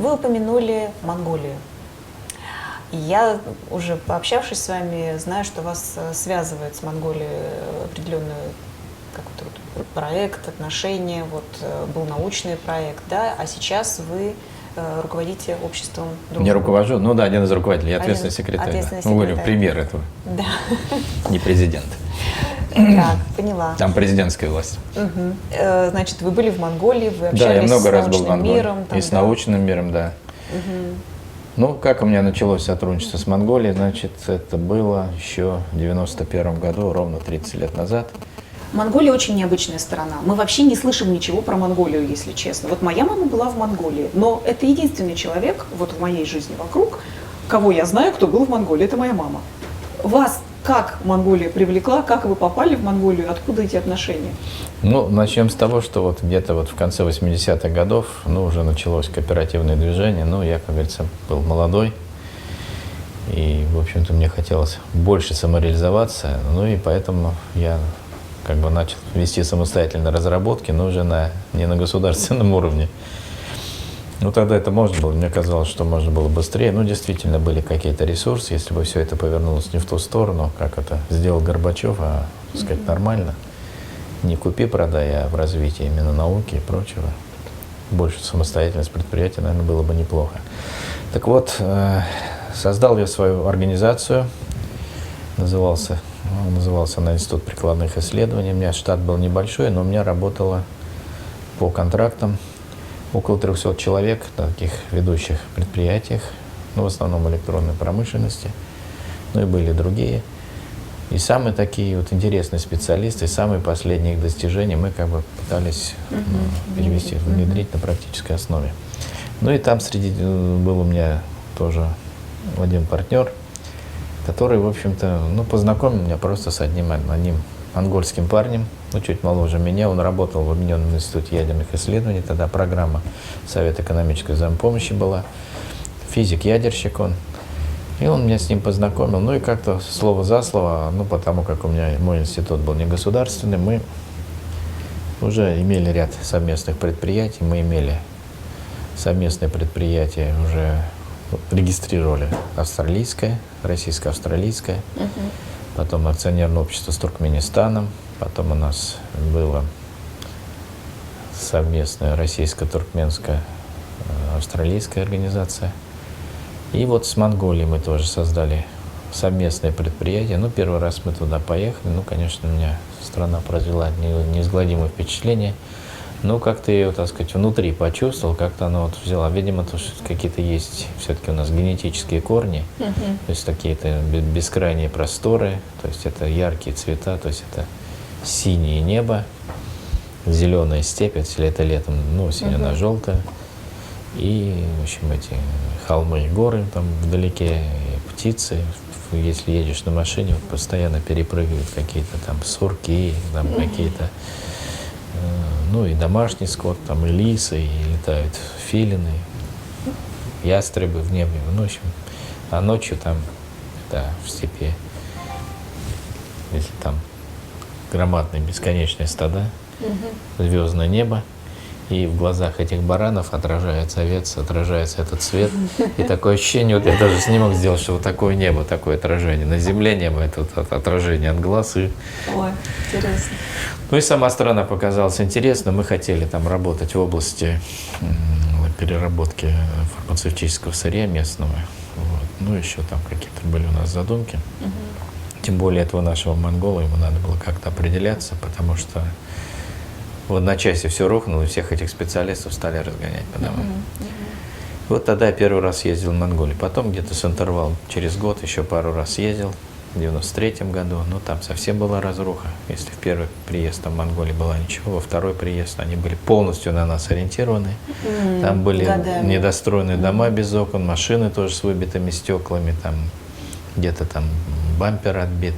Вы упомянули Монголию. Я, уже пообщавшись с вами, знаю, что вас связывает с Монголией определенный какой-то вот проект, отношения, вот был научный проект, да, а сейчас вы руководите обществом дружбы. Не руковожу, ну да, один из руководителей, я ответственный секретарь. Ответственный да. Ну, говорю, секретарь. пример этого. Да. Не президент. Так, поняла. Там президентская власть. Угу. Значит, вы были в Монголии, вы Да, общались я много с раз был в научным Монголии. миром. Там, И с да? научным миром, да. Угу. Ну, как у меня началось сотрудничество с Монголией, значит, это было еще в 91 году, ровно 30 лет назад. Монголия очень необычная страна. Мы вообще не слышим ничего про Монголию, если честно. Вот моя мама была в Монголии, но это единственный человек вот в моей жизни вокруг, кого я знаю, кто был в Монголии, это моя мама. Вас как Монголия привлекла, как вы попали в Монголию, откуда эти отношения? Ну, начнем с того, что вот где-то вот в конце 80-х годов, ну, уже началось кооперативное движение, ну, я, как говорится, был молодой, и, в общем-то, мне хотелось больше самореализоваться, ну, и поэтому я как бы начал вести самостоятельные разработки, но уже не на государственном уровне. Ну, тогда это можно было, мне казалось, что можно было быстрее. Ну, действительно, были какие-то ресурсы, если бы все это повернулось не в ту сторону, как это сделал Горбачев, а, так сказать, нормально. Не купи, продай, а в развитии именно науки и прочего. Больше самостоятельность предприятия, наверное, было бы неплохо. Так вот, создал я свою организацию, назывался она Институт прикладных исследований. У меня штат был небольшой, но у меня работало по контрактам около 300 человек на таких ведущих предприятиях, ну, в основном электронной промышленности, ну и были другие. И самые такие вот интересные специалисты, и самые последние их достижения мы как бы пытались перевести, внедрить на практической основе. Ну и там был у меня тоже один партнер, который, в общем-то, ну, познакомил меня просто с одним монгольским парнем, ну, чуть моложе меня. Он работал в Объединенном институте ядерных исследований, тогда программа Совета экономической взаимопомощи была, физик-ядерщик он. И он меня с ним познакомил, ну и как-то слово за слово, ну, потому как мой институт был негосударственный, мы уже имели ряд совместных предприятий, мы имели совместное предприятие, уже регистрировали австралийское, российско-австралийское, потом акционерное общество с Туркменистаном, потом у нас было совместная российско-туркменская австралийская организация. И вот с Монголией мы тоже создали совместное предприятие. Ну, первый раз мы туда поехали. Ну, конечно, у меня страна произвела неизгладимое впечатление. Но как-то я ее, так сказать, внутри почувствовал, как-то она вот взяла. Видимо, то, что какие-то есть все-таки у нас генетические корни, то есть какие-то бескрайние просторы, то есть это яркие цвета, то есть это синее небо, зеленая степь, если это летом, ну, осенью она желтая. И, в общем, эти холмы и горы там вдалеке, и птицы. Если едешь на машине, вот постоянно перепрыгивают какие-то там сурки, там какие-то, ну и домашний скот, там и лисы, и летают филины, ястребы в небе. Ну, в общем, а ночью там, да, в степи, если там громадные бесконечные стада, звездное небо, и в глазах этих баранов отражается овец, отражается этот цвет. И такое ощущение, вот я даже не мог сделать, что вот такое небо, такое отражение. На земле небо, это вот отражение от глаз. И... Ой, интересно. Ну и сама страна показалась интересна. Мы хотели там работать в области переработки фармацевтического сырья местного. Вот. Ну еще там какие-то были у нас задумки. Тем более этого нашего монгола, ему надо было как-то определяться, потому что в одночасье все рухнуло, и всех этих специалистов стали разгонять по домам. Вот тогда я первый раз ездил в Монголию. Потом где-то с интервалом через год еще пару раз ездил, в 93-м году. Но там совсем была разруха. Если в первый приезд там в Монголии была ничего, во второй приезд они были полностью на нас ориентированы. Там были недостроенные дома без окон, машины тоже с выбитыми стеклами, там где-то там бампер отбит.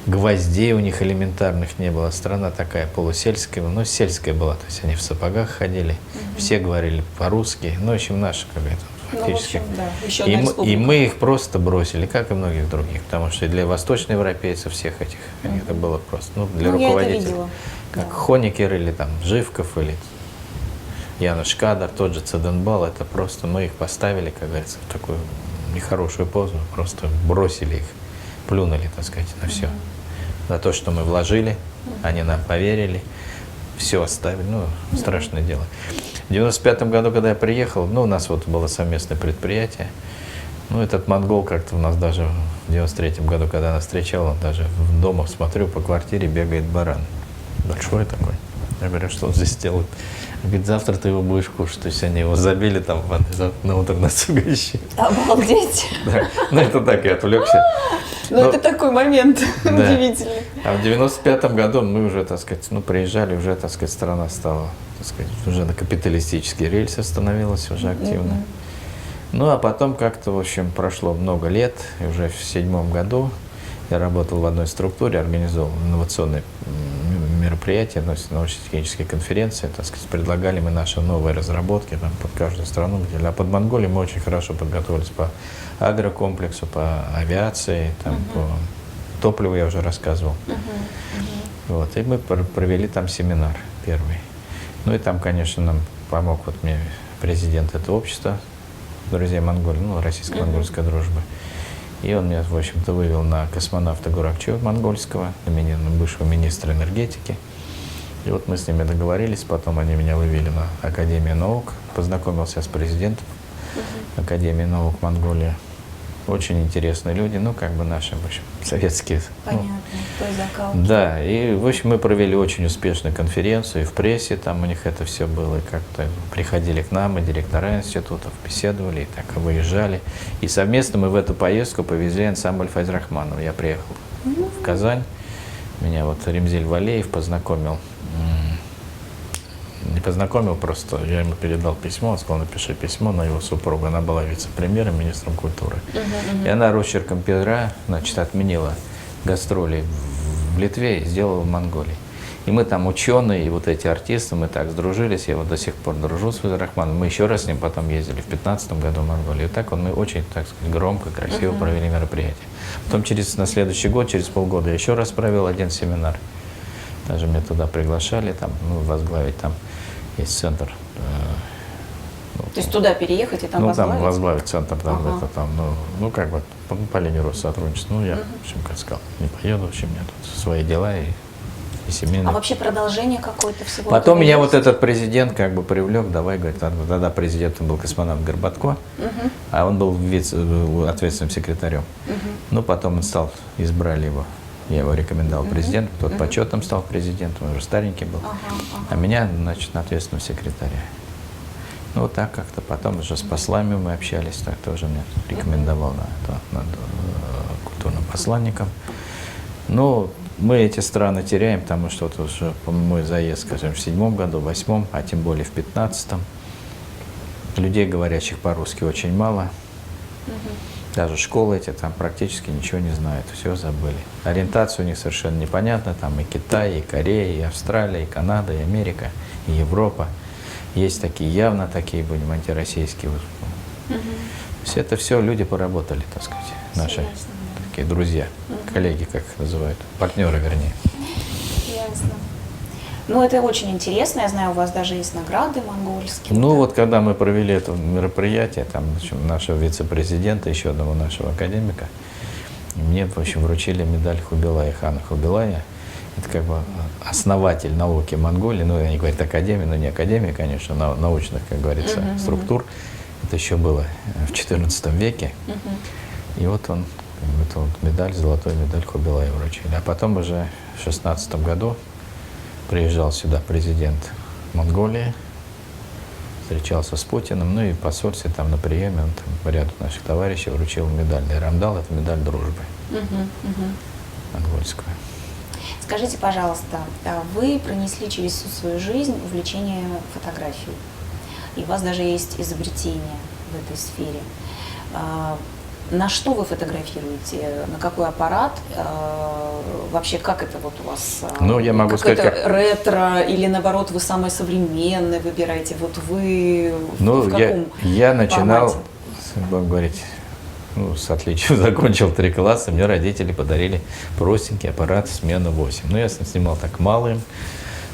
Гвоздей у них элементарных не было. Страна такая полусельская, но сельская была. То есть они в сапогах ходили, все говорили по-русски. Ну, в общем, наша какая-то фактически. Ну, да. И мы их просто бросили, как и многих других. Потому что для восточноевропейцев всех этих это было просто, ну, для руководителей. Как Хоникер или там Живков или Януш Кадар, тот же Циденбал, это просто мы их поставили, как говорится, в такую нехорошую позу, просто бросили их, плюнули, так сказать, на все. За то, что мы вложили, они нам поверили, все оставили, ну, страшное дело. В 95-м году, когда я приехал, ну, у нас вот было совместное предприятие, ну, этот монгол как-то у нас даже в 93-м году, когда нас встречал, он даже в дома, смотрю, по квартире бегает баран. Большой такой. Я говорю, что он здесь делает? Он говорит, завтра ты его будешь кушать. То есть они его забили там на утро нас угощали. Обалдеть! Да. Ну, это так, я отвлекся. Ну, это такой момент удивительный. А в 95-м году мы уже, так сказать, ну, приезжали, уже, так сказать, страна стала, так сказать, уже на капиталистические рельсы становилась уже активно. Ну, а потом как-то, в общем, прошло много лет, и уже в 2007 году я работал в одной структуре, организовал инновационные мероприятия, научно-технические конференции, так сказать, предлагали мы наши новые разработки там, под каждую страну. А под Монголией мы очень хорошо подготовились по агрокомплексу, по авиации, там, по топливу я уже рассказывал. Вот, и мы провели там семинар первый. Ну и там, конечно, нам помог вот мне президент этого общества, друзей Монголии, ну, российско-монгольской дружбы. И он меня, в общем-то, вывел на космонавта Гуракчева монгольского, на бывшего министра энергетики. И вот мы с ними договорились, потом они меня вывели на Академию наук, познакомился с президентом Академии наук Монголии. Очень интересные люди, ну, как бы наши, в общем, советские. Понятно, той закалки. Да, и, в общем, мы провели очень успешную конференцию, и в прессе там у них это все было, и как-то приходили к нам, и директора институтов, беседовали, и так выезжали. И совместно мы в эту поездку повезли ансамбль Файзрахманова. Я приехал в Казань, меня вот Ремзиль Валеев познакомил. Не познакомил просто, я ему передал письмо, он сказал, напиши письмо на его супругу. Она была вице-премьером, министром культуры. И она росчерком пера, значит, отменила гастроли в Литве и сделала в Монголии. И мы там ученые, и вот эти артисты, мы так сдружились, я вот до сих пор дружу с Файзрахманом. Мы еще раз с ним потом ездили в 2015 году в Монголию. И так мы очень, так сказать, громко, красиво провели мероприятие. Потом на следующий год, через полгода, я еще раз провел один семинар. Даже меня туда приглашали, там, ну, возглавить, там есть центр. То есть туда переехать и там возглавить? Ну, там возглавить центр, там, это, там, ну, как бы по линии Россотрудничества. Ну, я, в общем, как сказал, не поеду, в общем, у меня тут свои дела и семейные. А вообще продолжение какое-то всего? Потом меня вот этот президент как бы привлек, давай, говорит, тогда президентом был космонавт Горбатко, а он был ответственным секретарем. Ну, потом он избрали его. Я его рекомендовал президенту, тот почетом стал президентом, он уже старенький был. А меня, значит, на ответственного секретаря. Ну, вот так как-то потом уже с послами мы общались, так тоже меня рекомендовал над культурным посланником. Ну, мы эти страны теряем, потому что вот уже мой заезд, скажем, в 2007 году, в 2008, а тем более в 2015. Людей, говорящих по-русски, очень мало. Даже школы эти там практически ничего не знают, все забыли. Ориентация у них совершенно непонятна, там и Китай, и Корея, и Австралия, и Канада, и Америка, и Европа. Есть такие, явно такие, будем, антироссийские. Все это все люди поработали, так сказать, наши такие друзья, коллеги, как их называют, партнеры, вернее. Ясно. Ну, это очень интересно. Я знаю, у вас даже есть награды монгольские. Ну, вот когда мы провели это мероприятие, там, в общем, нашего вице-президента, еще одного нашего академика, мне, в общем, вручили медаль Хубилая, хана Хубилая. Это как бы основатель науки Монголии, ну, они говорят академия, но не академия, конечно, научных, как говорится, структур. Это еще было в XIV веке. И вот он, эту вот медаль, золотую медаль Хубилая вручили. А потом уже в 2016 году приезжал сюда президент Монголии, встречался с Путиным, ну и в посольстве там на приеме он там ряду наших товарищей вручил медаль Дайрамдал, это медаль дружбы монгольскую. Скажите, пожалуйста, вы пронесли через всю свою жизнь увлечение фотографией, и у вас даже есть изобретение в этой сфере. На что вы фотографируете? На какой аппарат? Вообще, как это вот у вас? Ну, я могу сказать, это ретро или наоборот вы самые современные выбираете? Вот вы ну, в каком я начинал, формате? будем говорить, ну, с отличием закончил 3 класса, мне родители подарили простенький аппарат смена 8. Ну, я снимал так малым,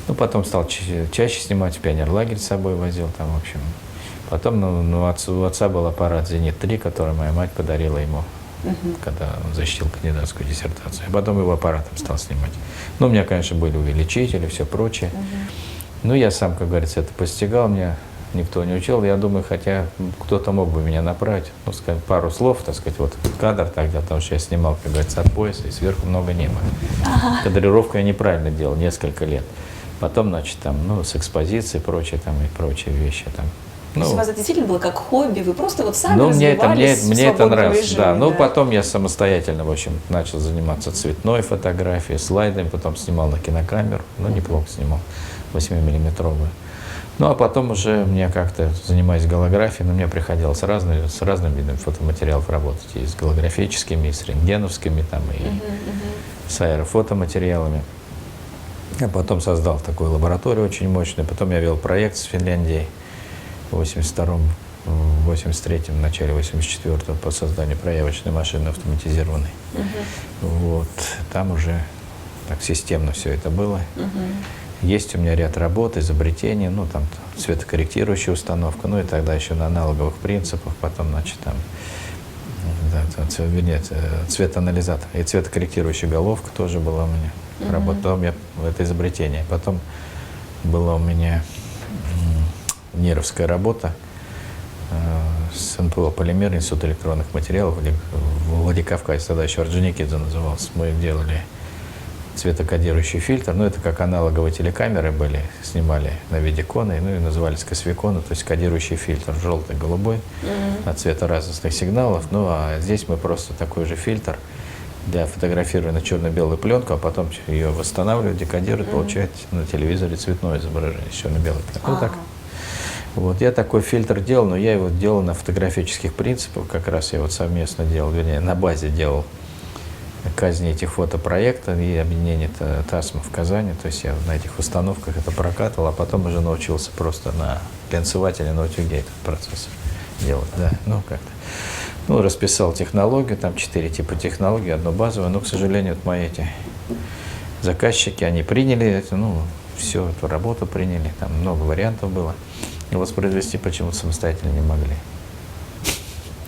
Ну, потом стал чаще снимать, в пионерлагерь с собой возил там, в общем. Потом у отца был аппарат «Зенит-3», который моя мать подарила ему, когда он защитил кандидатскую диссертацию. И потом его аппаратом стал снимать. Ну, у меня, конечно, были увеличители, все прочее. Ну, я сам, как говорится, это постигал, меня никто не учил. Я думаю, хотя кто-то мог бы меня направить, ну, сказать, пару слов, так сказать, вот кадр тогда, потому что я снимал, как говорится, от пояса, и сверху много неба. Кадрировку я неправильно делал несколько лет. Потом, значит, там, ну, с экспозицией, прочее, там, и прочие вещи, там. То есть у вас это действительно было как хобби, вы просто вот сами Ну, мне развивались в это свободном нравилось, режиме, да. Ну, потом я самостоятельно, в общем, начал заниматься цветной фотографией, слайдами, потом снимал на кинокамеру, ну, неплохо снимал, 8-миллиметровую. Ну, а потом уже мне как-то, занимаясь голографией, мне приходилось с разными видами фотоматериалов работать, и с голографическими, и с рентгеновскими, там, и с аэрофотоматериалами. Я потом создал такую лабораторию очень мощную, потом я вел проект с Финляндией в 82-м, в 83-м, в начале 84-го по созданию проявочной машины автоматизированной. Вот, там уже так системно все это было. Есть у меня ряд работ, изобретений, ну, там цветокорректирующая установка, ну, и тогда еще на аналоговых принципах, потом, значит, там, цветоанализатор и цветокорректирующая головка тоже была у меня. Потом это изобретение. Потом была у меня нировская работа с НПО «Полимер», Институт электронных материалов в Владикавказе, тогда еще Орджоникидзе назывался. Мы делали цветокодирующий фильтр, ну, это как аналоговые телекамеры были, снимали на видеоконы, ну, и назывались косвиконы, то есть кодирующий фильтр, желтый, голубой, от цвета разных сигналов. Ну, а здесь мы просто такой же фильтр для фотографирования на черно-белую пленку, а потом ее восстанавливают, декодируют, получают на телевизоре цветное изображение с черно-белой пленкой. Ну, так. Вот, я такой фильтр делал, но я его делал на фотографических принципах, как раз я вот совместно делал, вернее, на базе делал казни этих фотопроектов и объединение ТАСМа в Казани. То есть я на этих установках это прокатывал, а потом уже научился просто на глянцевателе, на утюге этот процесс делать. Да, ну как-то. Ну, расписал технологию, там 4 типа технологий, одну базовую, но, к сожалению, вот мои эти заказчики, они приняли это, ну, всю эту работу приняли, там много вариантов было. И воспроизвести почему-то самостоятельно не могли.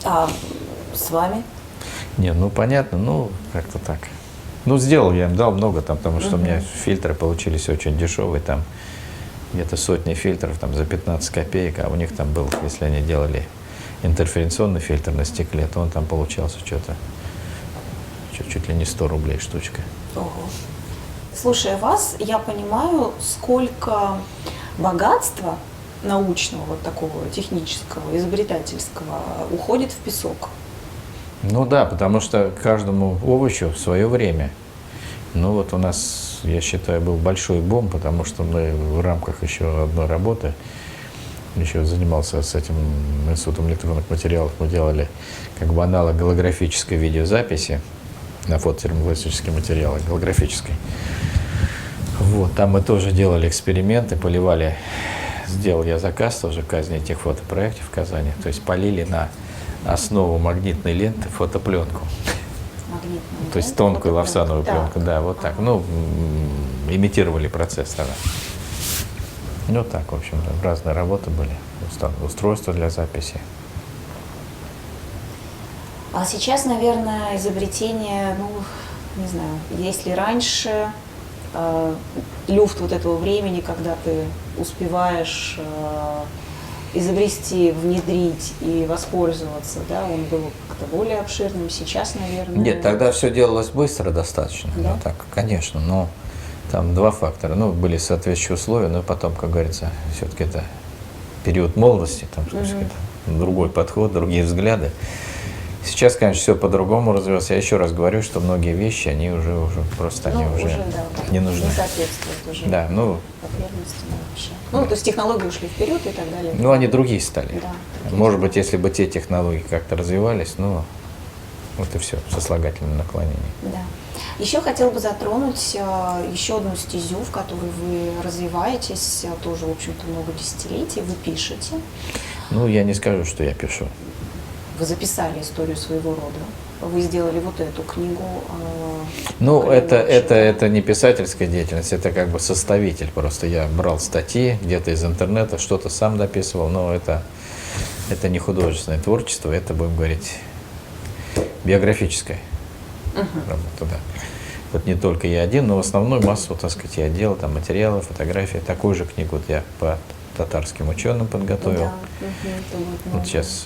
А с вами? Не, ну понятно, ну как-то так. Ну сделал я им, дал много там, потому что у меня фильтры получились очень дешевые, там где-то сотни фильтров там за 15 копеек, а у них там был, если они делали интерференционный фильтр на стекле, то он там получался что-то чуть ли не 100 рублей штучка. Ого. Слушая вас, я понимаю, сколько богатства научного, вот такого технического, изобретательского уходит в песок. Ну да, потому что каждому овощу в свое время. Ну вот у нас, я считаю, был большой бум, потому что мы в рамках еще одной работы, еще занимался с этим институтом электронных материалов, мы делали как бы аналог голографической видеозаписи на фототермопластические материалы, голографической. Вот, там мы тоже делали эксперименты, поливали, сделал я заказ тоже казни этих фотопроектов в Казани, то есть полили на основу магнитной ленты фотопленку. То есть тонкую лавсановую пленку, да, вот так. Ну, имитировали процесс тогда. Ну так, в общем, разные работы были, устройства для записи. А сейчас, наверное, изобретение, ну, не знаю, если раньше люфт вот этого времени, когда ты успеваешь изобрести, внедрить и воспользоваться, да, он был как-то более обширным. Сейчас, наверное... Нет, тогда все делалось быстро достаточно, да? Ну, так, конечно, но там два фактора. Ну, были соответствующие условия, но потом, как говорится, все-таки это период молодости, там, другой подход, другие взгляды. Сейчас, конечно, все по-другому развивается. Я еще раз говорю, что многие вещи, они уже просто они уже да, не нужны. Не соответствуют уже потребностям вообще. Ну, то есть технологии ушли вперед и так далее. Ну, они другие стали. Да, Может быть, если бы те технологии как-то развивались, ну, вот и все, сослагательное наклонение. Да. Еще хотел бы затронуть еще одну стезю, в которой вы развиваетесь, тоже, в общем-то, много десятилетий, вы пишете. Ну, я не скажу, что я пишу. Вы записали историю своего рода. вы сделали вот эту книгу. Ну, «Колено это не писательская деятельность, это как бы составитель. Просто я брал статьи где-то из интернета, что-то сам дописывал, но это не художественное творчество, это, будем говорить, биографическая работа, да. Вот не только я один, но в основном массу, так сказать, я делал, там материалы, фотографии. Такую же книгу вот я по татарским ученым подготовил. Да. Вот сейчас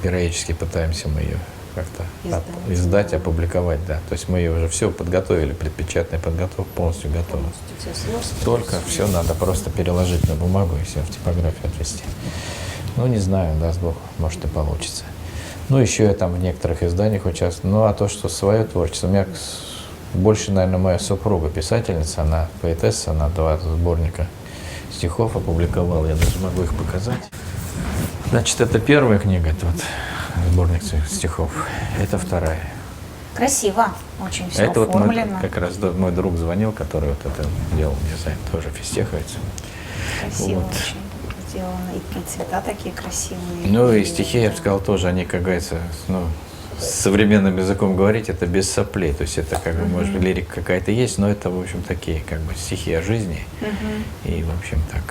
периодически пытаемся мы ее как-то издать, опубликовать, да. То есть мы ее уже все подготовили, предпечатная подготовка полностью готова. Только все надо просто переложить на бумагу и все в типографию отвезти. Ну, не знаю, даст Бог, может и получится. Ну, еще я там в некоторых изданиях участвую. Ну, а то, что свое творчество, у меня больше, наверное, моя супруга писательница, она поэтесса, она 2 сборника стихов опубликовала, я даже могу их показать. Значит, это первая книга, это вот сборник стихов, это вторая. Красиво, очень все Это вот оформлено. как раз мой друг звонил, который вот это делал дизайн, тоже физтеховец. Красиво Вот. очень сделано. И цвета такие красивые. Ну и стихи, я бы сказал, тоже, они, как говорится, ну, с современным языком говорить, это без соплей. То есть это как бы, может, лирика какая-то есть, но это, в общем, такие как бы стихи о жизни. И, в общем, так,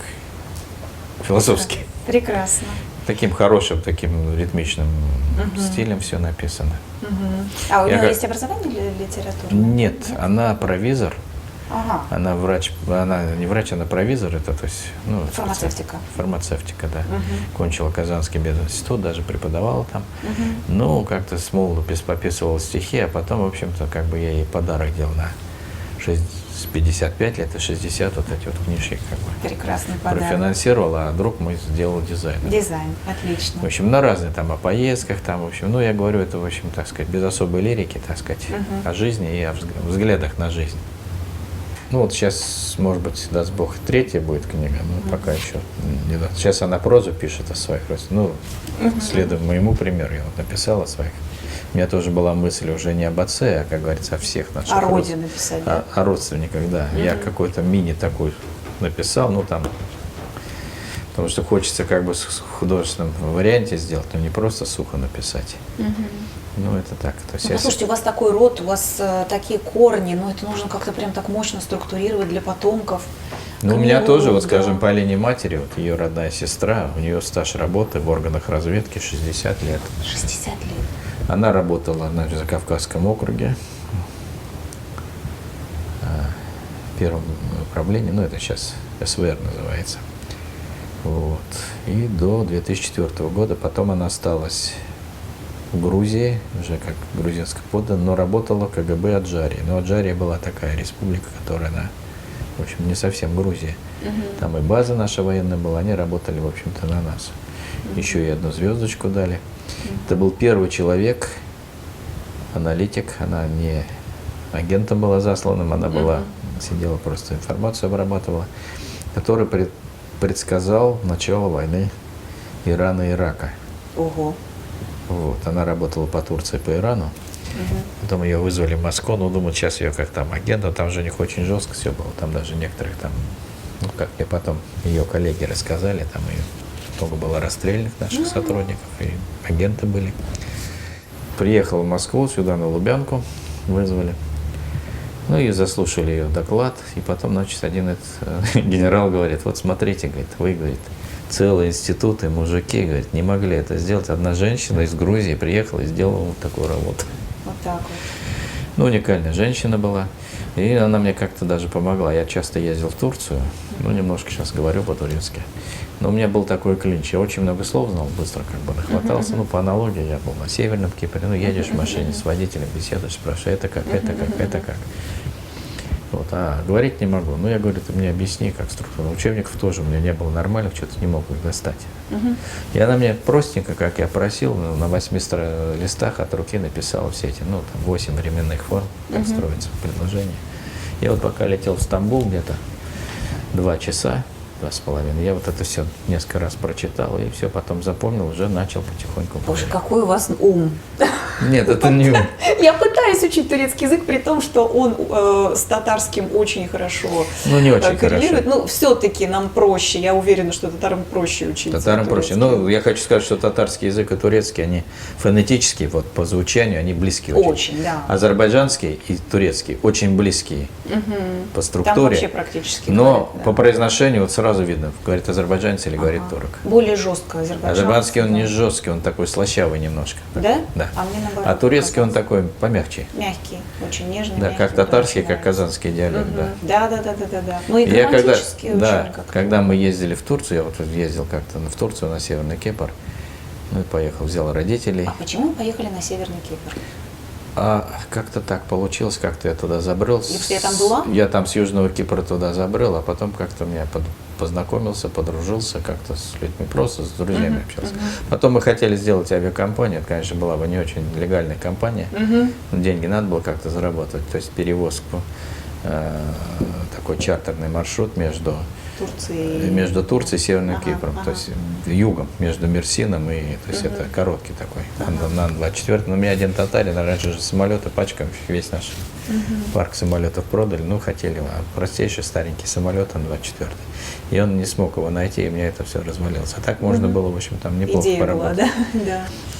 философские. Прекрасно. Таким хорошим, таким ритмичным стилем все написано. А у Я нее как- есть образование литературное? Нет, она провизор. Ага. Она врач, она не врач, она провизор, это то есть, ну, Фармацевтика. Фармацевтика, да. Кончила Казанский мединститут, даже преподавала там. Ну, как-то с молоду пописывала стихи, а потом, в общем-то, как бы я ей подарок делал на 55 лет и 60, вот эти вот книжки как бы Прекрасный подарок. профинансировал, а друг мой сделал дизайн. Дизайн, отлично. В общем, на разные там, о поездках, там, в общем, ну, я говорю, это, в общем, так сказать, без особой лирики, так сказать, о жизни и о взглядах на жизнь. Ну, вот сейчас, может быть, даст Бог, 3-я будет книга, но пока еще не даст. Сейчас она прозу пишет о своих, ну, следуя моему примеру, я вот написал о своих. У меня тоже была мысль уже не об отце, а, как говорится, о всех наших О роде написать, да? о родственниках, да. Я какой-то мини такой написал, ну, там, потому что хочется как бы в художественном варианте сделать, но не просто сухо написать. Ну, это так. То есть Ну, послушайте, у вас такой род, у вас такие корни, но это нужно как-то прям так мощно структурировать для потомков. Ну, у меня Книгу, тоже, вот, да. скажем, по линии матери, вот ее родная сестра, у нее стаж работы в органах разведки 60 лет. 60 лет. Она работала на Закавказском округе, в первом управлении, ну, это сейчас СВР называется. Вот. И до 2004 года, потом она осталась в Грузии, уже как грузинская подданная, но работала в КГБ Аджарии. Но Аджария была такая республика, которая, она, в общем, не совсем Грузия. Там и база наша военная была, они работали, в общем-то, на нас. Еще и 1 звездочку дали. Это был первый человек, аналитик, она не агентом была засланным, она была, сидела просто информацию обрабатывала, который предсказал начало войны Ирана и Ирака. Ого. Вот, она работала по Турции, по Ирану. Потом ее вызвали в Москву, ну, думаю, сейчас ее как там агент, но там же у них очень жестко все было. Там даже некоторых там, ну, как мне потом ее коллеги рассказали, там и много было расстрельных наших сотрудников, и агенты были. Приехал в Москву, сюда на Лубянку вызвали. Ну и заслушали ее доклад. И потом, значит, один этот генерал говорит, вот смотрите, говорит, вы, говорит, целые институты, мужики, говорит, не могли это сделать. Одна женщина из Грузии приехала и сделала вот такую работу. Вот так вот. Ну, уникальная женщина была. И она мне как-то даже помогла. Я часто ездил в Турцию, ну, немножко сейчас говорю по-турецки. Но у меня был такой клинч. Я очень много слов знал, быстро как бы нахватался. Ну, по аналогии, я был на Северном Кипре. Ну, едешь в машине с водителем, беседуешь, спрашиваешь, это как, это как, это как. Вот, а говорить не могу. Ну, я говорю, ты мне объясни, как структура. Учебников тоже у меня не было нормальных, что-то не мог их достать. И она мне простенько, как я просил, на 8 листах от руки написала все эти, ну, там 8 временных форм, как строится предложение. Я вот пока летел в Стамбул где-то 2 часа, 2,5. Я вот это все несколько раз прочитал, и все потом запомнил, уже начал потихоньку. Боже, какой у вас ум. Нет, это не ум. Я пытаюсь учить турецкий язык, при том, что он с татарским очень хорошо Ну, не очень коррелирует. хорошо. Ну, все-таки нам проще. Я уверена, что татарам проще учить. Татарам проще. Ну, я хочу сказать, что татарский язык и турецкий, они фонетически, вот по звучанию, они близкие очень. Очень, да. Азербайджанский и турецкий очень близкие по Там структуре. вообще практически Но говорят, да. по произношению вот сразу видно, говорит азербайджанец или говорит турок. Более жестко азербайджанский. Азербайджанский он да. не жесткий, он такой слащавый немножко. Да? Да. А мне наоборот. А турецкий он казалось. такой помягче. Мягкий, очень нежный. Да, мягкий, как мне татарский, очень как нравится. казанский диалект, да. Да. Ну и Я когда, грамматически очень да, как-то. когда мы ездили в Турцию, я вот ездил как-то в Турцию на Северный Кипр, ну и поехал, взял родителей. А почему вы поехали на Северный Кипр? А как-то так получилось, как-то я туда забрел. Если я там была? Я там с Южного Кипра туда забрел, а потом как-то меня познакомился, подружился как-то с людьми, просто с друзьями общался. Потом мы хотели сделать авиакомпанию, это, конечно, была бы не очень легальная компания, но деньги надо было как-то заработать, то есть перевозку, такой чартерный маршрут между Турцией и Северным Кипром, то есть югом, между Мерсином и, то есть это короткий такой, на 24. Но у меня один татарин, раньше же самолеты пачками, весь наш парк самолетов продали, ну хотели, простейший старенький самолет, он 24. И он не смог его найти, и у меня это все развалилось. А так можно было, в общем, там неплохо Идея поработать. была, да?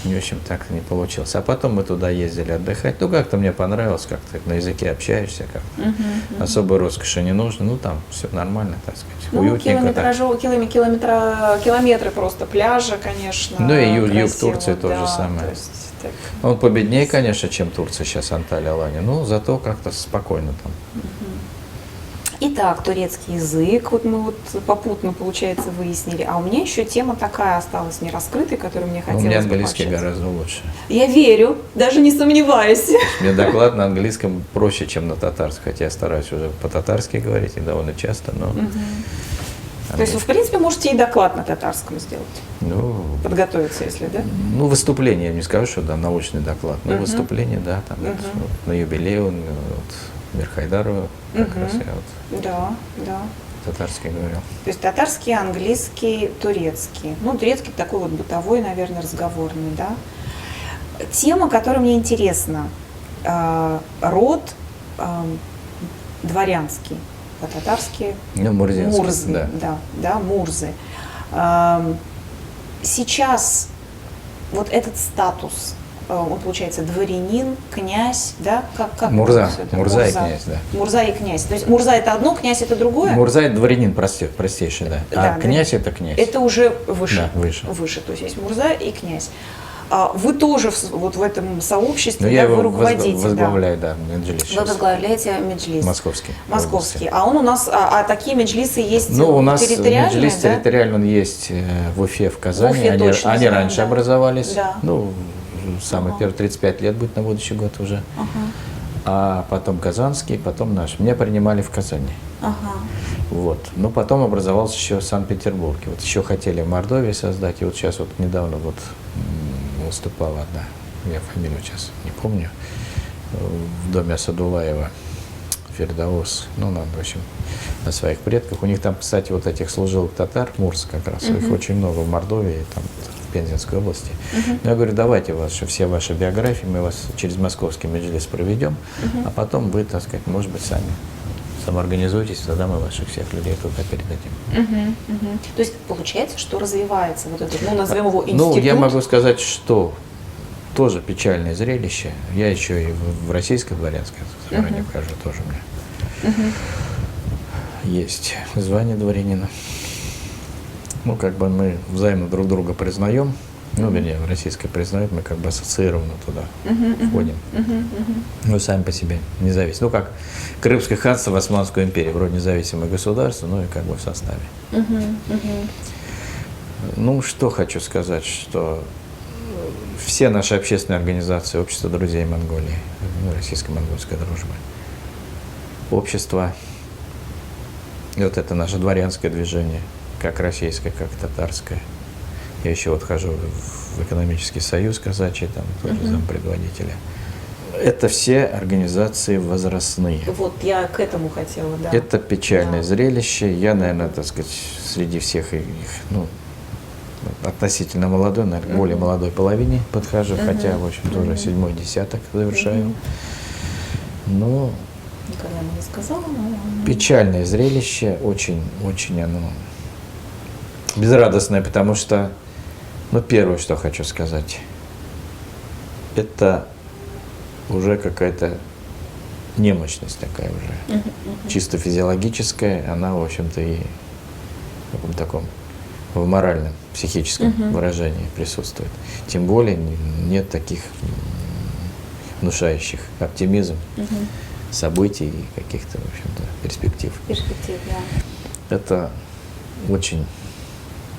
Да. И, в общем, так не получилось. А потом мы туда ездили отдыхать. Ну, как-то мне понравилось, как-то на языке общаешься, как-то особой роскоши не нужно. Ну, там все нормально, так сказать. Ну, Уютненько так. километры просто пляжа, конечно. Ну, и юг красиво, Турции то же самое. то есть так. Он победнее, конечно, чем Турция сейчас, Анталия, Алания. Ну, зато как-то спокойно там. Итак, турецкий язык, вот мы вот попутно, получается, выяснили. А у меня еще тема такая осталась не раскрытой, которую мне У хотелось меня бы английский пообщаться. гораздо лучше. Я верю, даже не сомневаюсь. Мне доклад на английском проще, чем на татарском. Хотя я стараюсь уже по-татарски говорить и довольно часто, но... То есть вы, в принципе, можете и доклад на татарском сделать, Ну, подготовиться, если, да? ну, выступление, я не скажу, что да, научный доклад, но выступление, да, там вот на юбилей, вот, Мирхайдарова, как раз я вот Да. татарский говорил. То есть татарский, английский, турецкий. Ну, турецкий такой вот бытовой, наверное, разговорный, да. Тема, которая мне интересна. Род дворянский, по-татарски Ну, Мурзинский, Мурзы, да. Мурзы. Сейчас вот этот статус, он получается дворянин, князь, да? Как Мурза, всё это? Мурза и князь, да. Мурза и князь. То есть Мурза это одно, князь это другое? Мурза – это дворянин простейший, да. Да, А князь – это князь. Это уже выше. Да, выше. Выше. То есть есть Мурза и князь. Вы тоже вот в этом сообществе, Ну, я вы его руководите. возглавляю, да, Меджлис Вы сейчас. возглавляете Меджлис. Московский. Московский. А он у нас, такие меджлисы есть Ну, у нас территориальные, Меджлис да? территориально он есть в Уфе, в Казани. В Уфе точно они знаю, раньше да. образовались. Да. Ну, самый первый 35 лет будет на будущий год уже. А потом Казанский, потом наш. Меня принимали в Казани. Вот. Но потом образовался еще в Санкт-Петербурге. Вот еще хотели в Мордовии создать. И вот сейчас вот недавно вот выступала одна, я фамилию сейчас не помню, в доме Асадулаева, Фердаус, ну, надо, в общем, на своих предках. У них там, кстати, вот этих служилых татар, Мурс как раз, их очень много в Мордовии, там, в Пензенской области. Но я говорю, давайте все ваши биографии, мы вас через Московский Меджлис проведем, а потом вы, так сказать, может быть, сами самоорганизуйтесь, тогда мы ваших всех людей туда передадим. То есть получается, что развивается вот этот, ну, назовем его институт. Ну, я могу сказать, что тоже печальное зрелище. Я еще и в российское дворянское собрание вхожу, тоже у меня есть звание дворянина. Ну, как бы мы взаимно друг друга признаем, ну, вернее, российское признает, мы как бы ассоциированно туда входим. Ну, сами по себе независимы. Ну, как Крымское ханство в Османскую империю, вроде независимое государство, ну, и как бы в составе. Ну, что хочу сказать, что все наши общественные организации, Общество друзей Монголии, Российско-монгольская дружба, общество, и вот это наше дворянское движение, как российское, как татарское. Я еще вот хожу в экономический союз казачий, там тоже зампредводителя. Это все организации возрастные. Вот я к этому хотела, да. Это печальное Да. зрелище. Я, наверное, так сказать, среди всех их, ну, относительно молодой, наверное, более молодой половине подхожу, хотя, в общем-то, уже 7-й десяток завершаю. Но Никогда бы не сказала, но... печальное зрелище, очень оно безрадостное, потому что, ну, первое, что хочу сказать, это уже какая-то немощность такая уже, чисто физиологическая, она, в общем-то, и в каком таком, в моральном, психическом выражении присутствует. Тем более нет таких внушающих оптимизм событий и каких-то, в общем-то, перспектив. Перспектив, да. Это очень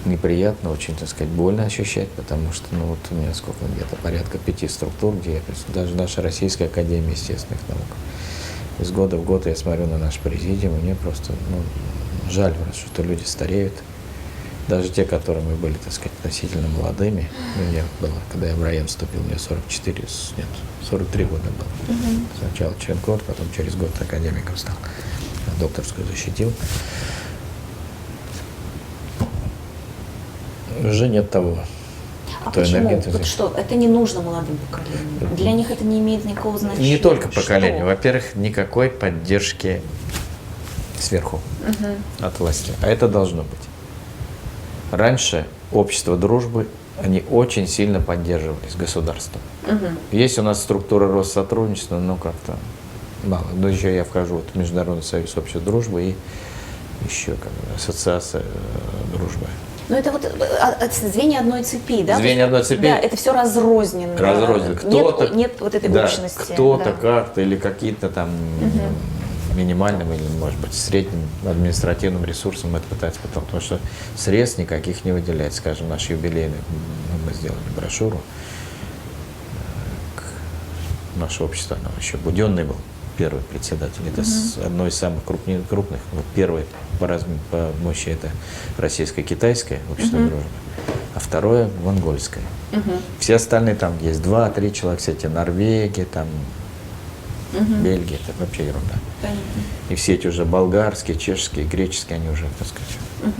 неприятно, очень, так сказать, больно ощущать, потому что, ну, вот у меня сколько, где-то порядка 5 структур, где я, даже наша Российская Академия Естественных Наук. Из года в год я смотрю на наш президиум, и мне просто, ну, жаль, что люди стареют. Даже те, которые мы были, так сказать, относительно молодыми. Ну, я была, когда я в район вступил, мне 43 года было. Сначала член КОР, потом через год академиком стал. Докторскую защитил. Уже нет того. А той почему? энергии. Вот что, это не нужно молодым поколениям? Для них это не имеет никакого значения? Не только Что? поколению. Во-первых, никакой поддержки сверху от власти. А это должно быть. Раньше общество дружбы, они очень сильно поддерживались государством. Есть у нас структура Россотрудничества, но как-то мало. Но еще я вхожу в Международный союз общества дружбы и еще как бы ассоциация дружбы. Ну это вот звенья одной цепи, да? Звенья одной цепи. Да, это все разрозненно. Разрозненно. Кто-то, нет вот этой да, общности. кто-то да. как-то или какие-то там минимальным или, может быть, средним административным ресурсом это пытается потом, потому что средств никаких не выделяется. Скажем, наш юбилейный, мы сделали брошюру, наше общество, оно еще Буденный был первый председатель. Это одно из самых крупных, вот первый по мощи это российско-китайское общество дружбы, а второе монгольское. Все остальные там есть 2-3 человека, все эти Норвегия, там Бельгия, это вообще ерунда. Понятно. И все эти уже болгарские, чешские, греческие, они уже, так сказать,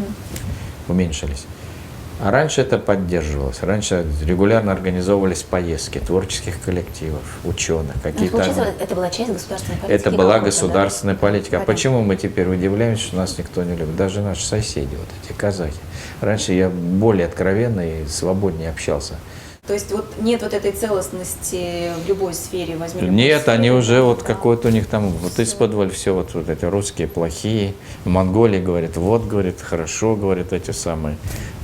уменьшились. А раньше это поддерживалось. Раньше регулярно организовывались поездки творческих коллективов, ученых, какие-то. Получается, это была часть государственной политики. Это была какой-то, государственная да? политика. А Понятно. почему мы теперь удивляемся, что нас никто не любит? Даже наши соседи, вот эти казахи. Раньше я более откровенно и свободнее общался. То есть вот нет вот этой целостности в любой сфере, возьми любую Нет, сферу, они уже вот да. какой-то у них там вот исподволь все вот эти русские плохие. В Монголии говорят, вот, говорит, хорошо, говорят, эти самые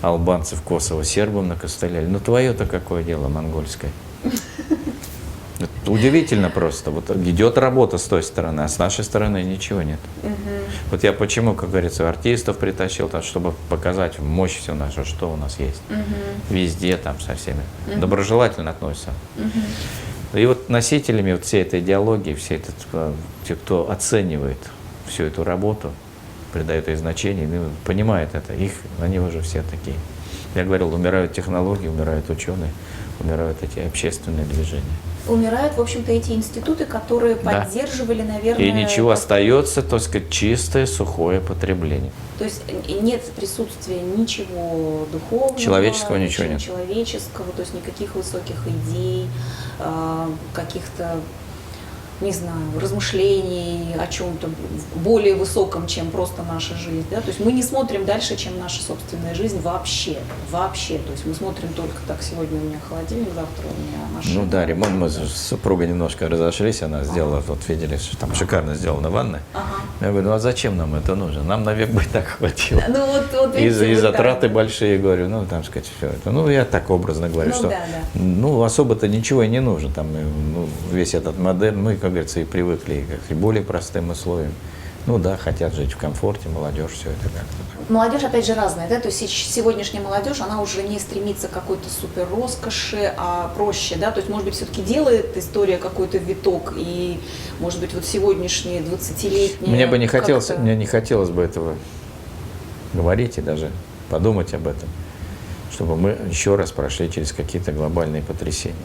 албанцы в Косово сербам накостыляли. Ну твое-то какое дело монгольское? Это удивительно просто. Вот идет работа с той стороны, а с нашей стороны ничего нет. Вот я почему, как говорится, артистов притащил, там, чтобы показать мощь всю нашу, что у нас есть. Везде там со всеми. Доброжелательно относятся. И вот носителями вот всей этой идеологии, те, кто оценивает всю эту работу, придает ей значение, понимает это, они уже все такие. Я говорил, умирают технологии, умирают ученые, умирают эти общественные движения. Умирают, в общем-то, эти институты, которые Да. поддерживали, наверное... И ничего, остается, так сказать, чистое, сухое потребление. То есть нет присутствия ничего духовного, Человеческого ничего нет. человеческого, то есть никаких высоких идей, каких-то, не знаю, размышлений о чем-то более высоком, чем просто наша жизнь. Да? То есть мы не смотрим дальше, чем наша собственная жизнь вообще. Вообще. То есть мы смотрим только так, сегодня у меня холодильник, завтра у меня машина. Ну да, ремонт, мы с супругой немножко разошлись, она сделала, вот видели, что там шикарно сделана ванна. Я говорю, ну а зачем нам это нужно? Нам на век бы и так хватило. Ну вот И видите, вот затраты так. большие, говорю, ну там сказать, все это. Ну я так образно говорю, Ну, что да. ну особо-то ничего и не нужно. Там, ну, весь этот модерн, мы, как говорится, и привыкли к более простым условиям. Ну да, хотят жить в комфорте, молодежь, все это как-то так. Молодежь, опять же, разная, да, то есть сегодняшняя молодежь, она уже не стремится к какой-то супер роскоши, а проще, да, то есть, может быть, все-таки делает история какой-то виток, и, может быть, вот сегодняшние 20-летние... Мне бы не хотелось, как-то- мне не хотелось бы этого говорить и даже подумать об этом, чтобы мы еще раз прошли через какие-то глобальные потрясения.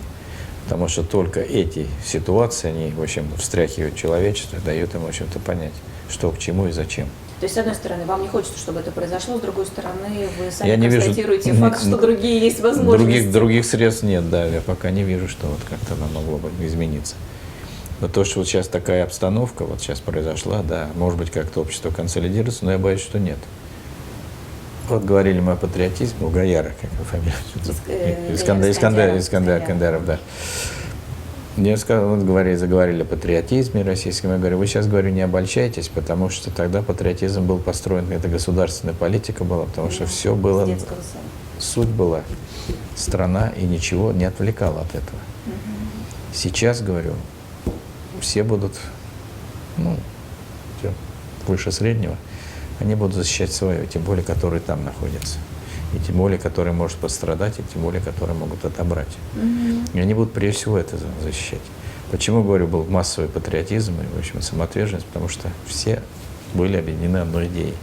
Потому что только эти ситуации, они, в общем-то, встряхивают человечество, дают им, в общем-то, понять, что к чему и зачем. То есть, с одной стороны, вам не хочется, чтобы это произошло, с другой стороны, вы сами Я не вижу констатируете факт, что другие есть возможности. других средств нет, да, я пока не вижу, что вот как-то оно могло бы измениться. Но то, что вот сейчас такая обстановка, вот сейчас произошла, да, может быть, как-то общество консолидируется, но я боюсь, что нет. Вот говорили мы о патриотизме у Гаяра, как его фамилия? Искандеров, да. Мне заговорили о патриотизме российском. Я говорю, вы сейчас, говорю, не обольщайтесь, потому что тогда патриотизм был построен, это государственная политика была, потому что все было, суть была страна, и ничего не отвлекало от этого. Сейчас, говорю, все будут, выше среднего, они будут защищать свое, тем более, которые там находятся. И тем более, которые может пострадать, и тем более, которые могут отобрать. И они будут прежде всего это защищать. Почему, говорю, был массовый патриотизм и, в общем, самоотверженность? Потому что все были объединены одной идеей.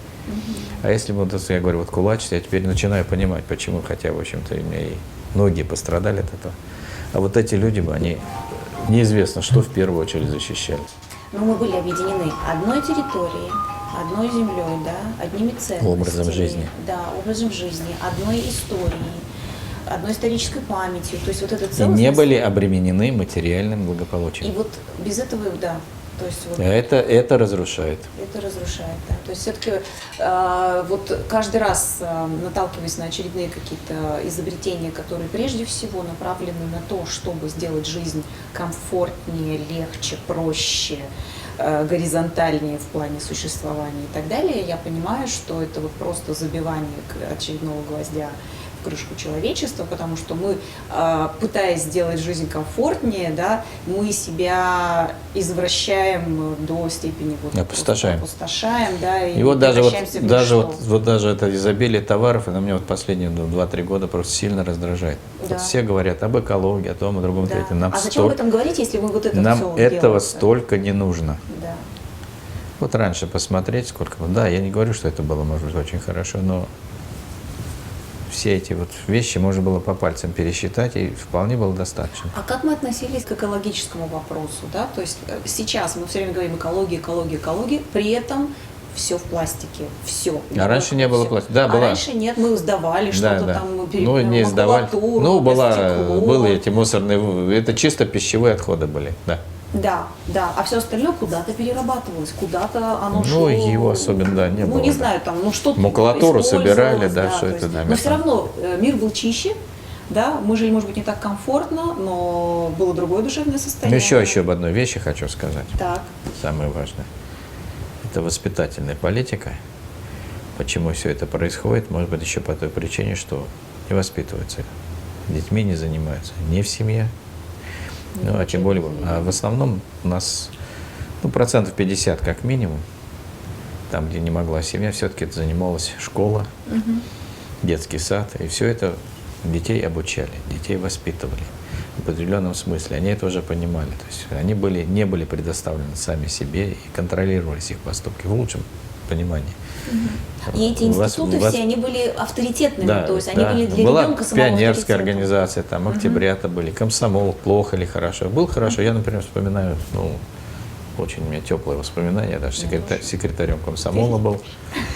А если вот, я говорю, вот кулачество, я теперь начинаю понимать, почему, хотя, в общем-то, и многие пострадали от этого. А вот эти люди, они неизвестно, что в первую очередь защищали. Но мы были объединены одной территорией, одной землей, да, одними ценностями. Образом жизни. Да, образом жизни, одной историей, одной исторической памятью. То есть вот эта И целостность. не были обременены материальным благополучием. И вот без этого, да. То есть вот это разрушает. это разрушает, да. То есть все-таки вот каждый раз, наталкиваясь на очередные какие-то изобретения, которые прежде всего направлены на то, чтобы сделать жизнь комфортнее, легче, проще, горизонтальнее в плане существования и так далее, я понимаю, что это вот просто забивание очередного гвоздя в крышку человечества, потому что мы, пытаясь сделать жизнь комфортнее, да, мы себя извращаем до степени вот опустошаем, да, и вот даже даже это изобилие товаров, это меня вот последние 2-3 года просто сильно раздражает. Да. Вот все говорят об экологии, о том, о другом, да. третьем. Нам зачем об этом говорить, если мы вот это нам все этого делаем? столько не нужно. Да. Вот раньше посмотреть, сколько. Да, я не говорю, что это было, может быть, очень хорошо, но все эти вот вещи можно было по пальцам пересчитать, и вполне было достаточно. А как мы относились к экологическому вопросу, да? То есть сейчас мы все время говорим экология, при этом все в пластике, все. А раньше не было пластика, да, была. Раньше нет, мы сдавали что-то там, не сдавали. стекло. Были эти мусорные, это чисто пищевые отходы были, да. Да, а все остальное куда-то перерабатывалось, куда-то оно шло. Его особенно, да, не было. Не знаю, там, что-то макулатуру собирали, да, да, все это, да. Но все равно мир был чище, да, мы жили, может быть, не так комфортно, но было другое душевное состояние. Еще об одной вещи хочу сказать. Так. Самое важное. Это воспитательная политика. Почему все это происходит? Может быть, еще по той причине, что не воспитываются. Детьми не занимаются ни в семье, а тем более, в основном у нас 50% как минимум, там, где не могла семья, все-таки это занималась школа, детский сад, и все это детей обучали, детей воспитывали в определенном смысле. Они это уже понимали, то есть они не были предоставлены сами себе и контролировались их поступки в лучшем понимании. И эти институты все, они были авторитетными, да, то есть они были для была ребенка самого пионерская авторитетом. организация, там октябрята были, комсомол, плохо или хорошо. Был хорошо, я, например, вспоминаю, очень у меня теплые воспоминания, я даже секретарем комсомола был.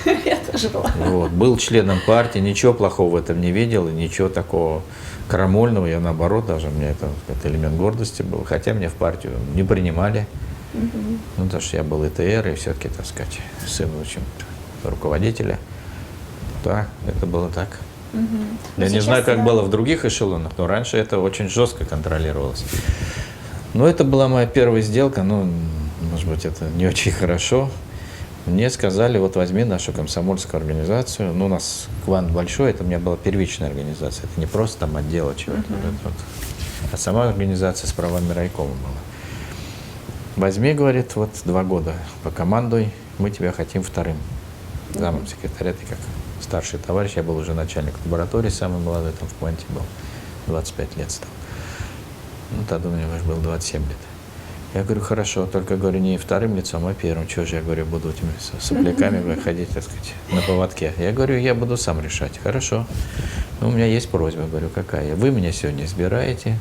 Я тоже была. Был членом партии, ничего плохого в этом не видел, и ничего такого крамольного, я наоборот, даже у меня это элемент гордости был, хотя меня в партию не принимали, потому что я был ИТР, и все-таки, так сказать, сын очень руководителя. Да, это было так. Я не знаю, как было в других эшелонах, но раньше это очень жестко контролировалось. Но это была моя первая сделка, может быть, это не очень хорошо. Мне сказали, вот возьми нашу комсомольскую организацию. У нас клан большой, это у меня была первичная организация, это не просто там отдел чего-то, а сама организация с правами райкома была. Возьми, говорит, 2 года покомандуй, мы тебя хотим вторым замом секретаря, ты как старший товарищ, я был уже начальник лаборатории, самый молодой там в Кванте был, 25 лет стал. Тогда мне уже было 27 лет. Я говорю, хорошо, только, говорю, не вторым лицом, а первым. Чего же, я говорю, буду этими сопляками ходить, так сказать, на поводке. Я говорю, я буду сам решать. Хорошо. У меня есть просьба, говорю, какая? Вы меня сегодня избираете,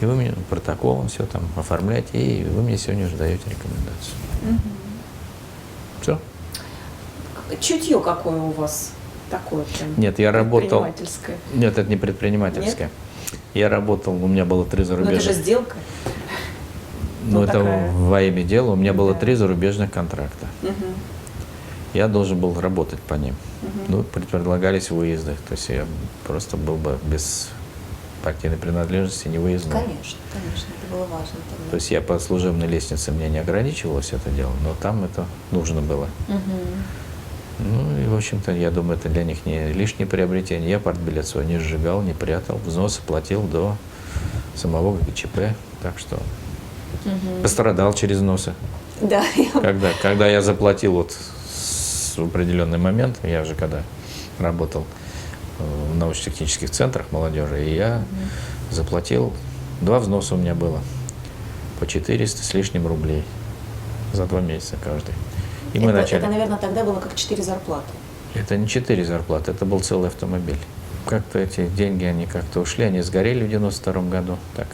И вы мне протоколом все там оформляете, и вы мне сегодня уже даете рекомендацию. Все. Чутье какое у вас такое прям? Нет, я работал... Предпринимательское. Нет, это не предпринимательское. Я работал, у меня было 3 Но это же зарубежных... сделка. Ну, это такая. во имя дела. У меня было Да. 3 зарубежных контракта. Я должен был работать по ним. Ну, предлагались выезды. То есть я просто был бы без партийной принадлежности не выездной. Конечно, это было важно. То есть я по служебной лестнице, мне не ограничивалось это дело, но там это нужно было. Ну и, в общем-то, я думаю, это для них не лишнее приобретение. Я партбилет свой не сжигал, не прятал, взносы платил до самого ГЧП. Так что пострадал через взносы. Да, Когда я заплатил вот в определенный момент, я же когда работал в научно-технических центрах молодежи, и я заплатил, 2 взноса у меня было, по 400 с лишним рублей за 2 месяца каждый. И мы начали. Это, наверное, тогда было как 4 зарплаты. Это не 4 зарплаты, это был целый автомобиль. Как-то эти деньги, они как-то ушли, они сгорели в 92 году. Так.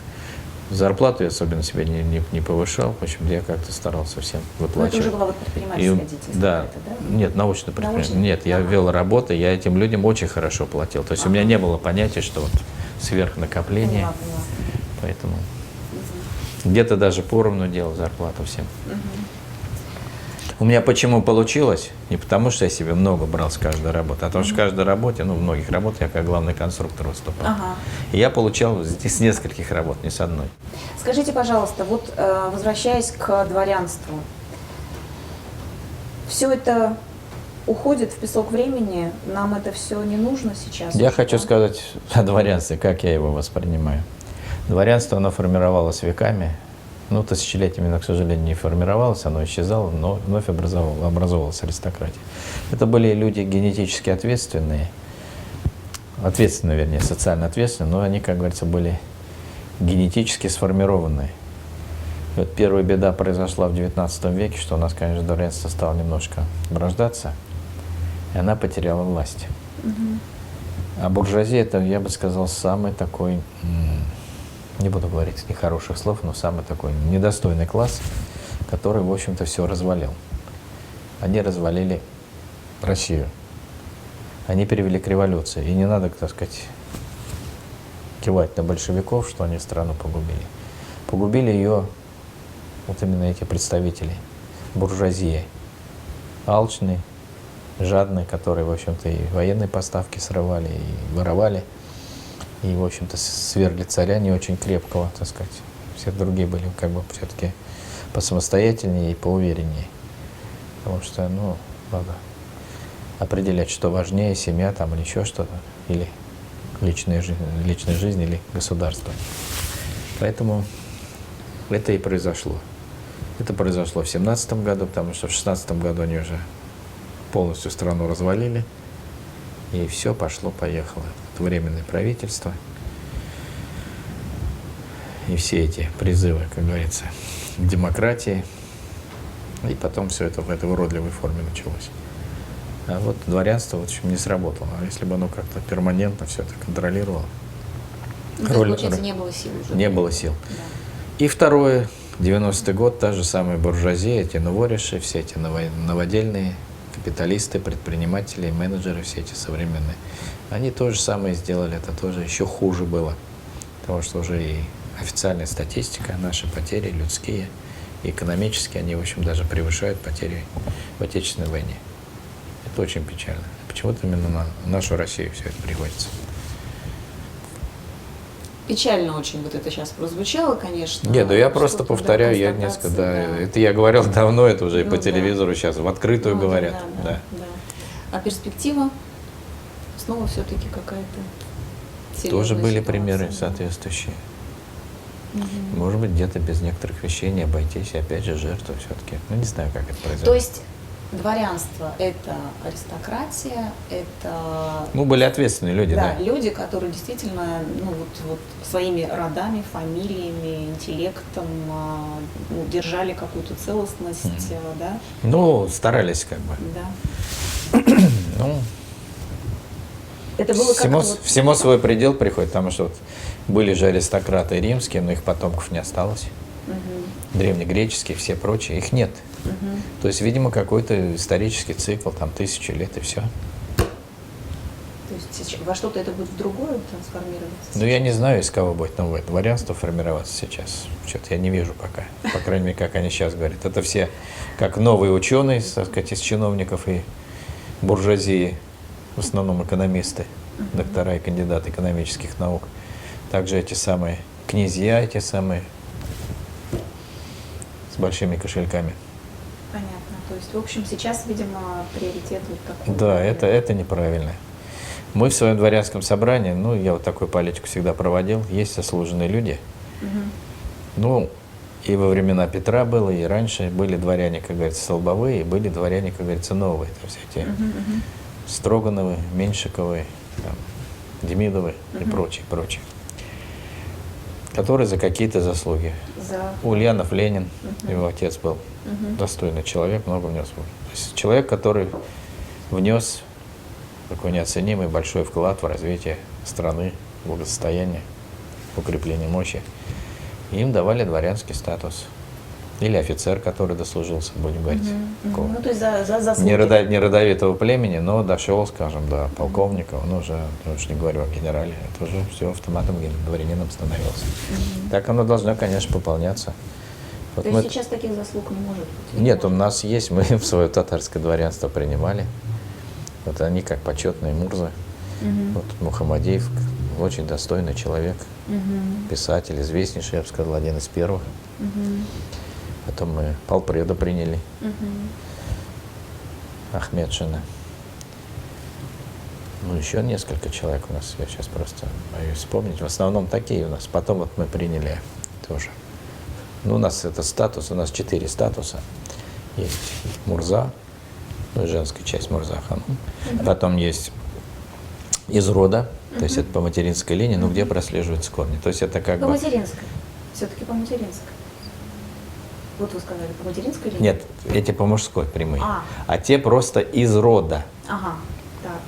Зарплату я особенно себе не повышал, в общем, я как-то старался всем Но это выплачивать. уже была вот предпринимательская деятельность. Да, какая-то, да? нет, научно предпринимательство. Научно? Нет, я вел работы, я этим людям очень хорошо платил. То есть у меня не было понятия, что вот сверхнакопление, Поняла. поэтому где-то даже поровну делал зарплату всем. У меня почему получилось? Не потому, что я себе много брал с каждой работы, а потому что в каждой работе, ну, в многих работах я как главный конструктор выступал. Ага. И я получал с нескольких работ, не с одной. Скажите, пожалуйста, вот возвращаясь к дворянству, все это уходит в песок времени, нам это все не нужно сейчас? Я уже, хочу да? сказать о дворянстве, как я его воспринимаю. Дворянство, оно формировалось веками, ну, тысячелетиями, но, к сожалению, не формировалось, оно исчезало, но вновь образовалась аристократия. Это были люди генетически ответственные, вернее, социально ответственные, но они, как говорится, были генетически сформированные. И вот первая беда произошла в XIX веке, что у нас, конечно, дворянство стало немножко врождаться, и она потеряла власть. А буржуазия, это, я бы сказал, самый такой, не буду говорить нехороших слов, но самый такой недостойный класс, который, в общем-то, все развалил. Они развалили Россию. Они привели к революции. И не надо, так сказать, кивать на большевиков, что они страну погубили. Погубили ее вот именно эти представители буржуазии. Алчные, жадные, которые, в общем-то, и военные поставки срывали, и воровали. И, в общем-то, свергли царя не очень крепкого, так сказать. Все другие были как бы все-таки посамостоятельнее и поувереннее. Потому что, ну, надо определять, что важнее, семья там или еще что-то, или личная жизнь, или государство. Поэтому это и произошло. Это произошло в 1917 году, потому что в 2016 году они уже полностью страну развалили. И все пошло-поехало. Это временное правительство. И все эти призывы, как говорится, к демократии. И потом все это в этой уродливой форме началось. А вот дворянство, в общем, не сработало. А если бы оно как-то перманентно все это контролировало. Ну, то есть, получается, не было сил уже. Не было сил. Да. И второе, 90-й год, та же самая буржуазия, эти новориши, все эти новодельные капиталисты, предприниматели, менеджеры, все эти современные, они то же самое сделали, это тоже еще хуже было. Потому что уже и официальная статистика, наши потери людские и экономические, они, в общем, даже превышают потери в Отечественной войне. Это очень печально. Почему-то именно на нашу Россию все это приходится. Печально очень вот это сейчас прозвучало, конечно. Нет, да я просто повторяю, я несколько, да, это я говорил давно, это уже и по телевизору сейчас в открытую говорят. Да. А перспектива снова все-таки какая-то серьезная Тоже были ситуация, примеры да. соответствующие. Может быть, где-то без некоторых вещей не обойтись, и опять же жертвы все-таки. Ну, не знаю, как это произойдет. То есть дворянство – это аристократия, это… Ну, были ответственные люди, да. люди, которые действительно вот своими родами, фамилиями, интеллектом держали какую-то целостность, да? Ну, старались как бы. Да. Ну, Это было как-то вот... Всему свой предел приходит, потому что вот были же аристократы римские, но их потомков не осталось. Древнегреческие, все прочие, их нет. То есть, видимо, какой-то исторический цикл, там, 1000 лет и все. То есть во что-то это будет другое трансформироваться? Ну, я не знаю, из кого будет новое дворянство формироваться сейчас. Что-то я не вижу пока. По крайней мере, как они сейчас говорят. Это все как новые ученые, так сказать, из чиновников и буржуазии, в основном экономисты, доктора и кандидаты экономических наук. Также эти самые князья, эти самые с большими кошельками. Понятно. То есть, в общем, сейчас, видимо, приоритет вот такой. Да, это неправильно. Мы в своем дворянском собрании, ну, я вот такую политику всегда проводил, есть заслуженные люди. Ну, и во времена Петра было, и раньше были дворяне, как говорится, столбовые, и были дворяне, как говорится, новые. То есть эти Строгановы, Меньшиковы, там, Демидовы и прочие, прочие. Которые за какие-то заслуги. Ульянов Ленин, его отец был достойный человек, много внес. То есть человек, который внес такой неоценимый большой вклад в развитие страны, благосостояние, укрепление мощи. И им давали дворянский статус. Или офицер, который дослужился, будем говорить. Ну, то есть за заслуги. Не родовитого племени, но дошел, скажем, до полковника, он уже, я уж не говорю о генерале, это уже все автоматом дворянином становился. Так оно должно, конечно, пополняться. Вот то есть сейчас таких заслуг не может быть? Нет, у нас есть, мы в свое татарское дворянство принимали. Вот они как почетные мурзы. Вот Мухаммадиев, очень достойный человек, писатель, известнейший, я бы сказал, один из первых. Потом мы Полпреда приняли, Ахмедшина. Ну, еще несколько человек у нас, я сейчас просто боюсь вспомнить. В основном такие у нас. Потом вот мы приняли тоже. Ну, у нас это статус, у нас 4 статуса. Есть Мурза, ну и женская часть Мурза Ханум. Потом есть из рода, то есть это по материнской линии, но где прослеживаются корни. То есть это как бы... По материнской. Все-таки по материнской. Вот вы сказали, по материнской линии? Нет, эти по мужской прямые. А те просто из рода. Ага, так.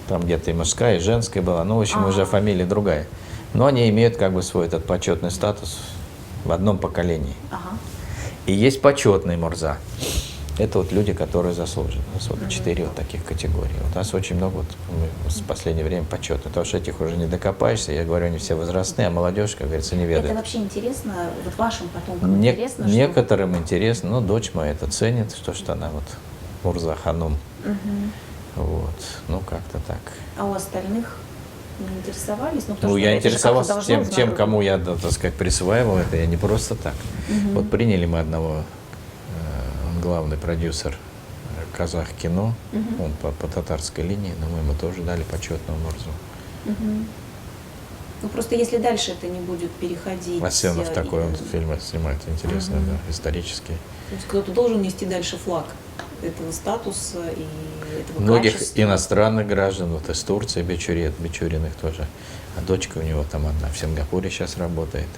Там где-то и мужская, и женская была. Ну, в общем, уже фамилия другая. Но они имеют как бы свой этот почетный статус в одном поколении. И есть почетный Мурза. Это вот люди, которые заслужены. У нас вот 4 вот таких категорий. У нас очень много вот, в последнее время почетных. Потому что этих уже не докопаешься. Я говорю, они все возрастные, а молодежь, как говорится, не ведает. Это вообще интересно? Вот вашим потомкам интересно? Некоторым интересно. Но дочь моя это ценит, что она вот Мурза Ханум. Вот. Ну, как-то так. А у остальных не интересовались? Ну, я интересовался тем, кому я, так сказать, присваивал это. Я не просто так. Вот приняли мы одного... главный продюсер казах кино, он по татарской линии, но мы ему тоже дали почетную Мурзу. Ну просто если дальше это не будет переходить... Асенов такой, он фильмы снимает интересные, да, исторические. То есть кто-то должен нести дальше флаг этого статуса и этого многих качества. Иностранных граждан, вот из Турции, Бичуриных тоже, а дочка у него там одна в Сингапуре сейчас работает.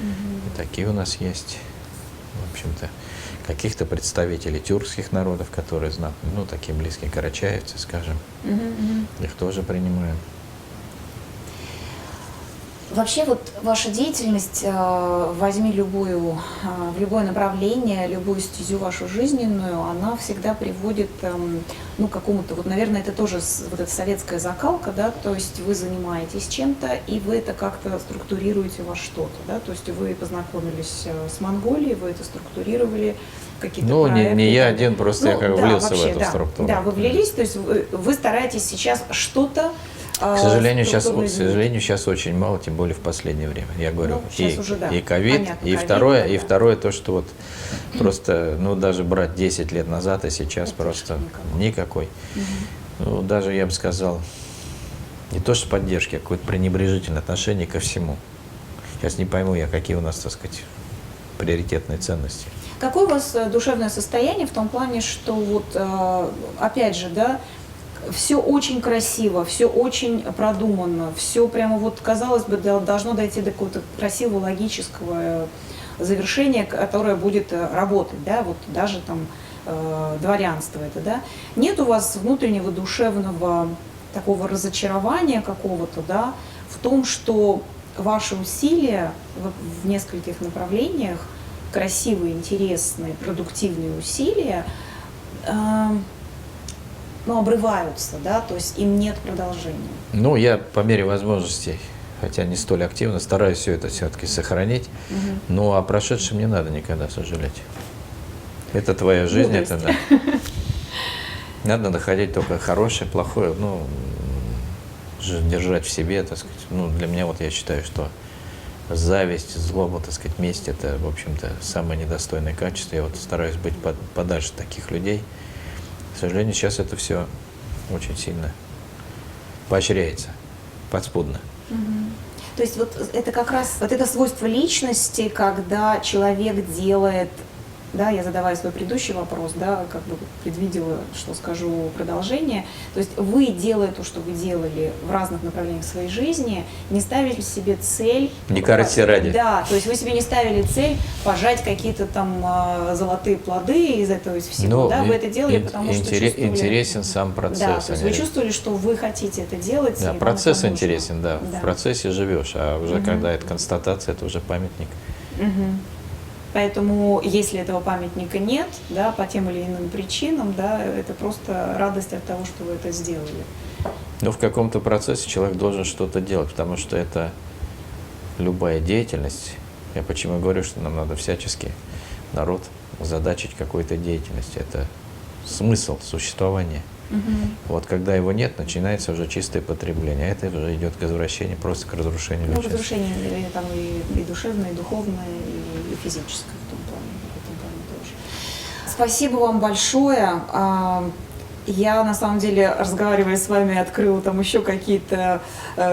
И такие у нас есть, в общем-то. Каких-то представителей тюркских народов, которые знают, ну, такие близкие карачаевцы, скажем, их тоже принимаем. Вообще вот ваша деятельность, возьми в любое направление, любую стезю вашу жизненную, она всегда приводит ну, к какому-то, вот, наверное, это тоже вот эта советская закалка, да, то есть вы занимаетесь чем-то, и вы это как-то структурируете во что-то, да, то есть вы познакомились с Монголией, вы это структурировали, какие-то проекты. Не я один, просто я как влился вообще, в эту структуру. Да, вы влились, то есть вы стараетесь сейчас что-то. К сожалению, сейчас очень мало, тем более в последнее время. Я говорю, и ковид, и второе то, что вот просто, ну, даже брать 10 лет назад, и сейчас просто никакой. Ну, даже, я бы сказал, не то что поддержки, а какое-то пренебрежительное отношение ко всему. Сейчас не пойму я, какие у нас, так сказать, приоритетные ценности. Какое у вас душевное состояние в том плане, что вот, опять же, да, все очень красиво, все очень продуманно, все прямо вот, казалось бы, должно дойти до какого-то красивого логического завершения, которое будет работать, да, вот даже там дворянство это, да. Нет у вас внутреннего душевного такого разочарования какого-то, да, в том, что ваши усилия в нескольких направлениях, красивые, интересные, продуктивные усилия, обрываются, да, то есть им нет продолжения. Ну, я по мере возможностей, хотя не столь активно, стараюсь все это все-таки сохранить. Ну, о прошедшем не надо никогда сожалеть. Это твоя жизнь, Мудрость. это да. Надо находить только хорошее, плохое, ну, держать в себе, так сказать. Ну, для меня вот я считаю, что зависть, злоба, так сказать, месть – это, в общем-то, самое недостойное качество. Я вот стараюсь быть подальше таких людей. К сожалению, сейчас это все очень сильно поощряется, подспудно. То есть вот это как раз вот это свойство личности, когда человек делает, да, я задавая свой предыдущий вопрос, да, как бы предвидела, что скажу продолжение. То есть вы, делая то, что вы делали в разных направлениях своей жизни, не ставили себе цель. Не корысти ради. Да, то есть вы себе не ставили цель пожать какие-то там золотые плоды из этого, из всего, да, вы это делали, потому что чувствовали. Интересен сам процесс. Да, то есть вы чувствовали, что вы хотите это делать. Да, и вам процесс это нужно. интересен, да. Да. В процессе живешь, а уже когда это констатация, это уже памятник. Поэтому, если этого памятника нет, да, по тем или иным причинам, да, это просто радость от того, что вы это сделали. Но в каком-то процессе человек должен что-то делать, потому что это любая деятельность. Я почему говорю, что нам надо всячески народ задачить какой-то деятельности. Это смысл существования. Вот когда его нет, начинается уже чистое потребление. А это уже идет к возвращению, просто к разрушению Ну, личности. разрушение там и душевное, и духовное, и физическое в этом плане тоже. Спасибо вам большое. Я, на самом деле, разговаривая с вами, открыла там еще какие-то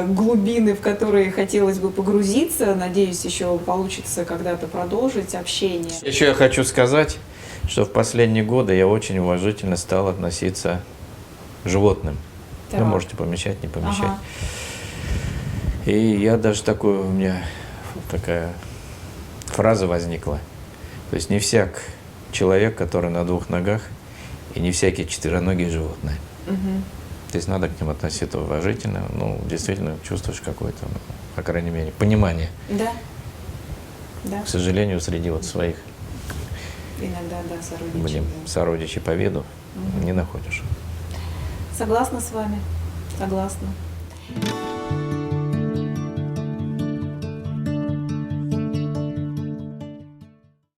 глубины, в которые хотелось бы погрузиться. Надеюсь, еще получится когда-то продолжить общение. Еще я хочу сказать, что в последние годы я очень уважительно стал относиться к животным. Так. Вы можете помещать, не помещать. Ага. И я даже такую, у меня такая фраза возникла. То есть не всяк человек, который на двух ногах, и не всякие четвероногие животные. То есть надо к ним относиться уважительно. Ну, действительно, чувствуешь какое-то, ну, по крайней мере, понимание. Да. Да. К сожалению, среди вот своих, Иногда, да, сородичи. будем Да. сородичей по виду, не находишь. Согласна с вами. Согласна.